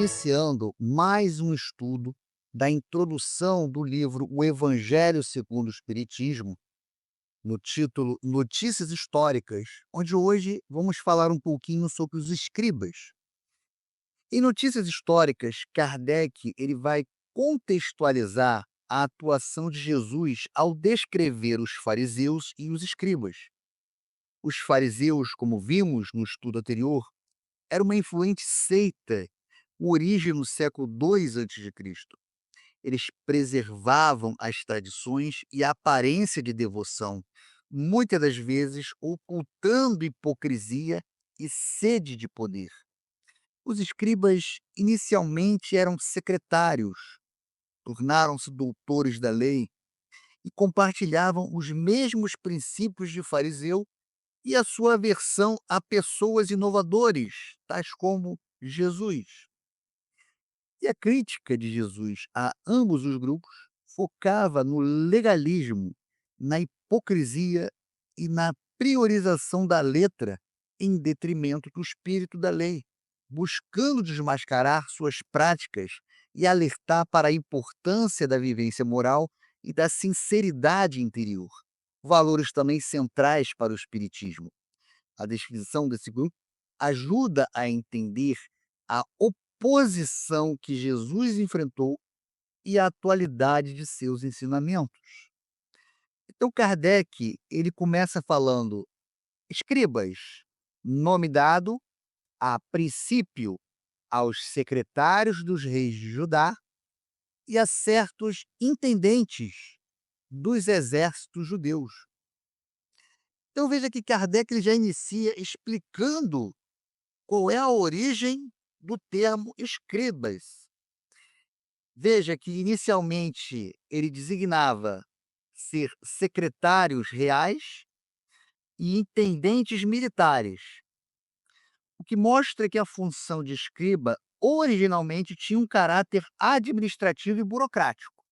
iniciando mais um estudo da introdução do livro O Evangelho segundo o Espiritismo, no título Notícias Históricas, onde hoje vamos falar um pouquinho sobre os escribas. Em Notícias Históricas, Kardec ele vai contextualizar a atuação de Jesus ao descrever os fariseus e os escribas. Os fariseus, como vimos no estudo anterior, era uma influente seita, com origem no século II a.C. Eles preservavam as tradições e a aparência de devoção, muitas das vezes ocultando hipocrisia e sede de poder. Os escribas inicialmente eram secretários, tornaram-se doutores da lei e compartilhavam os mesmos princípios de fariseu e a sua aversão a pessoas inovadoras, tais como Jesus. E a crítica de Jesus a ambos os grupos focava no legalismo, na hipocrisia e na priorização da letra em detrimento do espírito da lei, buscando desmascarar suas práticas e alertar para a importância da vivência moral e da sinceridade interior, valores também centrais para o espiritismo. A descrição desse grupo ajuda a entender a oposição que Jesus enfrentou e a atualidade de seus ensinamentos. Então Kardec, ele começa falando: escribas, nome dado a princípio aos secretários dos reis de Judá e a certos intendentes dos exércitos judeus. Então veja que Kardec ele já inicia explicando qual é a origem do termo escribas. Veja que inicialmente ele designava ser secretários reais e intendentes militares, o que mostra que a função de escriba originalmente tinha um caráter administrativo e burocrático.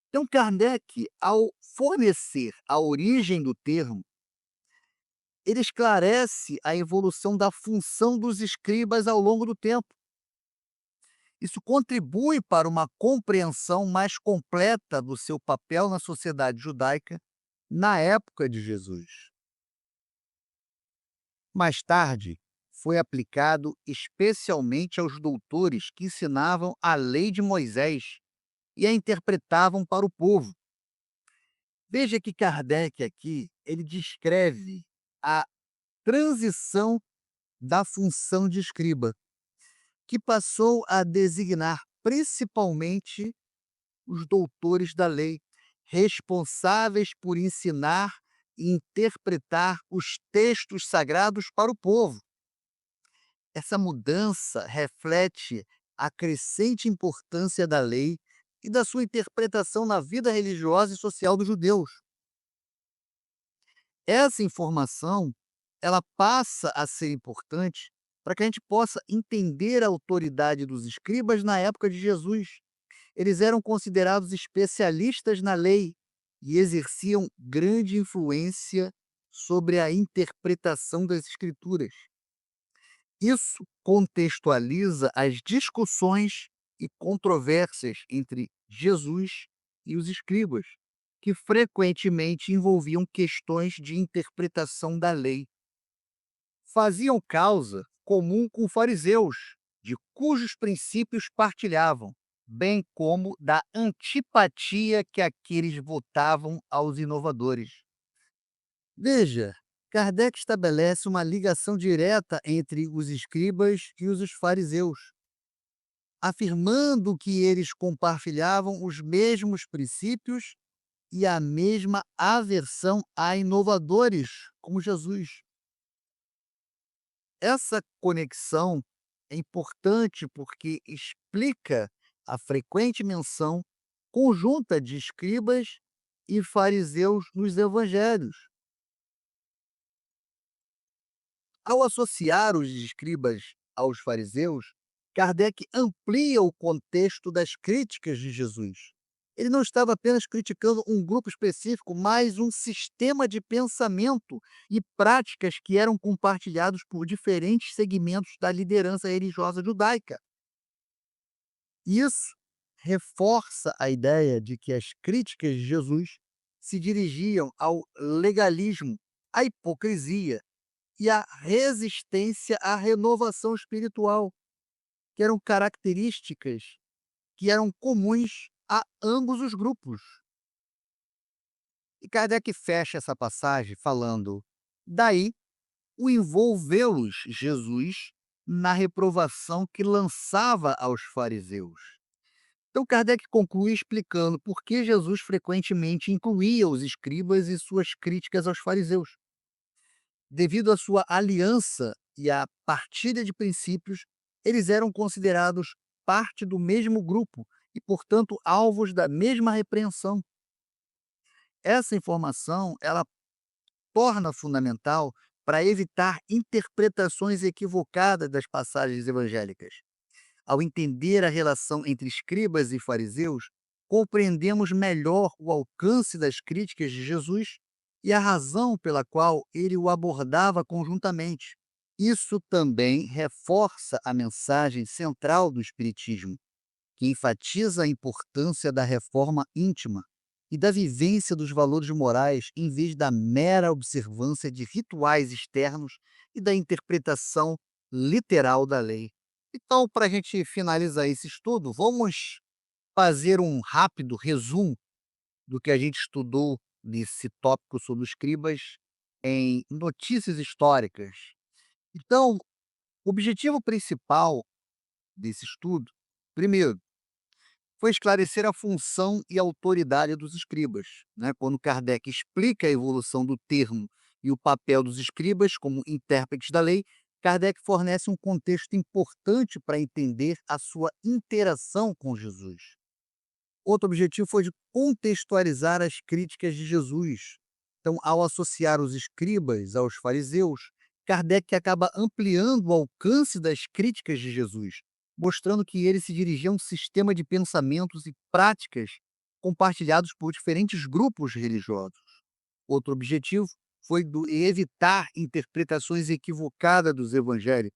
Então Kardec, ao fornecer a origem do termo, ele esclarece a evolução da função dos escribas ao longo do tempo. Isso contribui para uma compreensão mais completa do seu papel na sociedade judaica na época de Jesus. Mais tarde, foi aplicado especialmente aos doutores que ensinavam a lei de Moisés e a interpretavam para o povo. Veja que Kardec aqui, ele descreve a transição da função de escriba, que passou a designar principalmente os doutores da lei, responsáveis por ensinar e interpretar os textos sagrados para o povo. Essa mudança reflete a crescente importância da lei e da sua interpretação na vida religiosa e social dos judeus. Essa informação, ela passa a ser importante para que a gente possa entender a autoridade dos escribas na época de Jesus. Eles eram considerados especialistas na lei e exerciam grande influência sobre a interpretação das escrituras. Isso contextualiza as discussões e controvérsias entre Jesus e os escribas, que frequentemente envolviam questões de interpretação da lei. Faziam causa comum com fariseus, de cujos princípios partilhavam, bem como da antipatia que aqueles votavam aos inovadores. Veja, Kardec estabelece uma ligação direta entre os escribas e os fariseus, afirmando que eles compartilhavam os mesmos princípios e a mesma aversão a inovadores, como Jesus. Essa conexão é importante porque explica a frequente menção conjunta de escribas e fariseus nos evangelhos. Ao associar os escribas aos fariseus, Kardec amplia o contexto das críticas de Jesus. Ele não estava apenas criticando um grupo específico, mas um sistema de pensamento e práticas que eram compartilhados por diferentes segmentos da liderança religiosa judaica. Isso reforça a ideia de que as críticas de Jesus se dirigiam ao legalismo, à hipocrisia e à resistência à renovação espiritual, que eram características que eram comuns a ambos os grupos. E Kardec fecha essa passagem falando: daí o envolvê-los Jesus na reprovação que lançava aos fariseus. Então Kardec conclui explicando por que Jesus frequentemente incluía os escribas e suas críticas aos fariseus. Devido à sua aliança e à partilha de princípios, eles eram considerados parte do mesmo grupo e, portanto, alvos da mesma repreensão. Essa informação, ela torna fundamental para evitar interpretações equivocadas das passagens evangélicas. Ao entender a relação entre escribas e fariseus, compreendemos melhor o alcance das críticas de Jesus e a razão pela qual ele o abordava conjuntamente. Isso também reforça a mensagem central do Espiritismo, que enfatiza a importância da reforma íntima e da vivência dos valores morais em vez da mera observância de rituais externos e da interpretação literal da lei. Então, para a gente finalizar esse estudo, vamos fazer um rápido resumo do que a gente estudou nesse tópico sobre os escribas em notícias históricas. Então, o objetivo principal desse estudo, primeiro, foi esclarecer a função e autoridade dos escribas, né? Quando Kardec explica a evolução do termo e o papel dos escribas como intérpretes da lei, Kardec fornece um contexto importante para entender a sua interação com Jesus. Outro objetivo foi de contextualizar as críticas de Jesus. Então, ao associar os escribas aos fariseus, Kardec acaba ampliando o alcance das críticas de Jesus, mostrando que ele se dirigia a um sistema de pensamentos e práticas compartilhados por diferentes grupos religiosos. Outro objetivo foi evitar interpretações equivocadas dos evangelhos.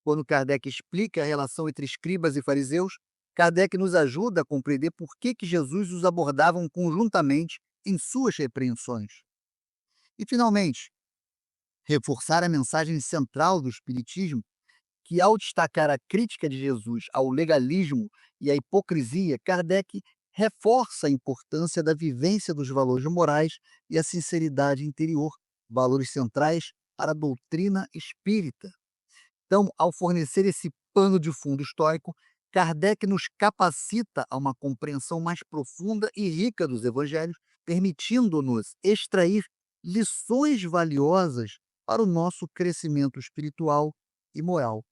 Quando Kardec explica a relação entre escribas e fariseus, Kardec nos ajuda a compreender por que Jesus os abordavam conjuntamente em suas repreensões. E, finalmente, reforçar a mensagem central do Espiritismo, que, ao destacar a crítica de Jesus ao legalismo e à hipocrisia, Kardec reforça a importância da vivência dos valores morais e a sinceridade interior, valores centrais para a doutrina espírita. Então, ao fornecer esse pano de fundo histórico, Kardec nos capacita a uma compreensão mais profunda e rica dos evangelhos, permitindo-nos extrair lições valiosas para o nosso crescimento espiritual e moral.